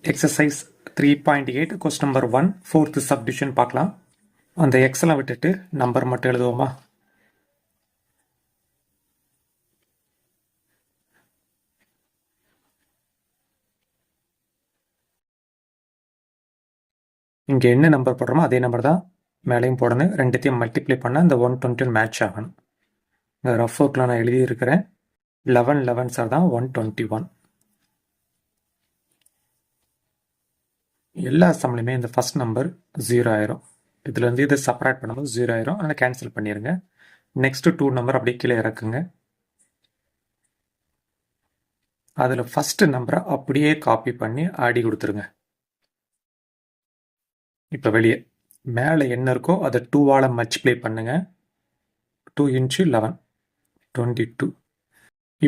Exercise 3.8 question number 1 4th subdivision பார்க்கலாம். அந்த எக்ஸெல்லாம் விட்டுட்டு நம்பர் மட்டும் எழுதுவோமா? இங்கே என்ன நம்பர் போடுறோமோ அதே நம்பர் தான் மேலேயும் போடணும். ரெண்டுத்தையும் மல்டிப்ளை பண்ணால் இந்த 120 மேட்ச் ஆகணும். இந்த ரஃப் ஒர்க்கில் நான் எழுதியிருக்கிறேன். 11 11 சார் தான் 121. எல்லா சம்லையுமே இந்த ஃபஸ்ட் நம்பர் 0 ஆயிரும். இதில் வந்து இதை செப்பரேட் பண்ணும்போது 0 ஆயிரும். அதனால் கேன்சல் பண்ணிடுங்க. நெக்ஸ்ட்டு 2 நம்பர் அப்படியே கீழே இறக்குங்க. அதில் ஃபஸ்ட்டு நம்பரை அப்படியே காப்பி பண்ணி ஆடி கொடுத்துருங்க. இப்போ வெளியே மேலே என்ன இருக்கோ அதை 2ஆல் மல்டிப்ளை பண்ணுங்க. 2 × 11 22.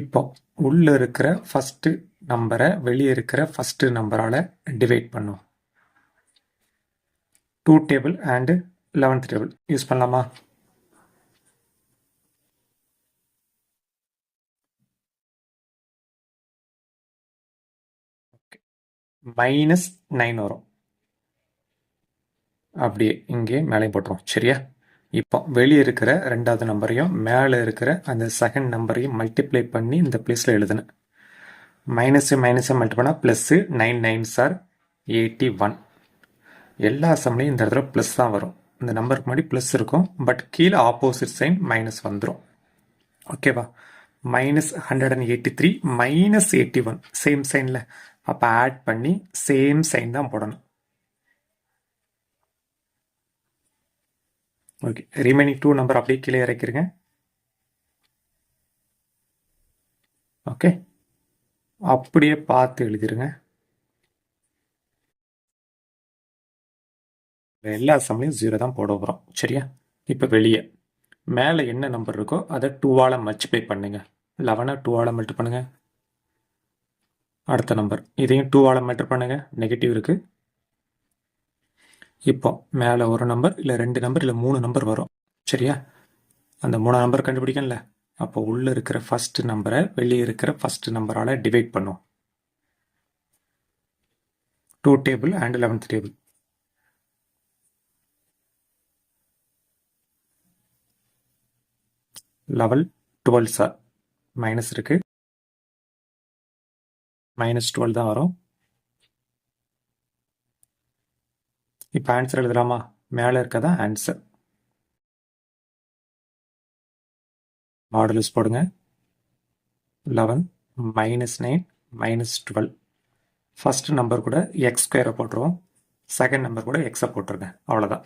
இப்போ உள்ளே இருக்கிற ஃபஸ்ட்டு நம்பரை வெளியே இருக்கிற ஃபஸ்ட்டு நம்பரால் டிவைட் பண்ணும். 2 table and 11th table use பண்ணலாமா? ஓகே, -9 வரும். அப்படியே இங்கே மேலே போட்டுருவோம். சரியா? இப்போ வெளியே இருக்கிற ரெண்டாவது நம்பரையும் மேலே இருக்கிற அந்த செகண்ட் நம்பரையும் மல்டிப்ளை பண்ணி இந்த பிளேஸில் எழுதுனேன். மைனஸு மல்டிப்ளை பண்ணால் ப்ளஸ்ஸு 9 9s are 81. எல்லா சம்லையும் இந்த இடத்துல ப்ளஸ் தான் வரும். இந்த நம்பருக்கு முன்னாடி ப்ளஸ் இருக்கும், பட் கீழே ஆப்போசிட் சைன் மைனஸ் வந்துடும். ஓகேவா? -183 -81 சேம் சைனில். அப்போ ஆட் பண்ணி சேம் சைன் தான் போடணும். ஓகே, ரிமைனிங் 2 நம்பர் அப்படியே கீழே இறக்கிருங்க. ஓகே, அப்படியே பார்த்து எழுதிருங்க. எல்லா சம்லையும் 0 தான் போட போகிறோம். சரியா? இப்போ வெளியே மேலே என்ன நம்பர் இருக்கோ அதை 2ஆல் மல்டிப்ளை பண்ணுங்க. 11 2ஆல் மல்டிப்ளை பண்ணுங்க. அடுத்த நம்பர் இதையும் 2ஆல் மல்டிப்ளை பண்ணுங்க. நெகட்டிவ் இருக்குது. இப்போ மேலே ஒரு நம்பர் இல்லை 2 நம்பர் இல்லை 3 நம்பர் வரும். சரியா? அந்த 3 நம்பர் கண்டுபிடிக்கல. அப்போ உள்ளே இருக்கிற ஃபஸ்ட்டு நம்பரை வெளியே இருக்கிற ஃபஸ்ட்டு நம்பரால் டிவைட் பண்ணும். 2 table and 11th table. Level 12 sir minus இருக்கு. -12 தான் வரும். இப்போ ஆன்சர் எழுதலாமா? மேலே இருக்கதான் ஆன்சர். மாடுலஸ் போடுங்க. 11 -9 -12. ஃபஸ்ட் நம்பர் கூட x² போட்டுருவோம். செகண்ட் நம்பர் கூட எக்ஸை போட்டுருங்க. அவ்வளோதான்.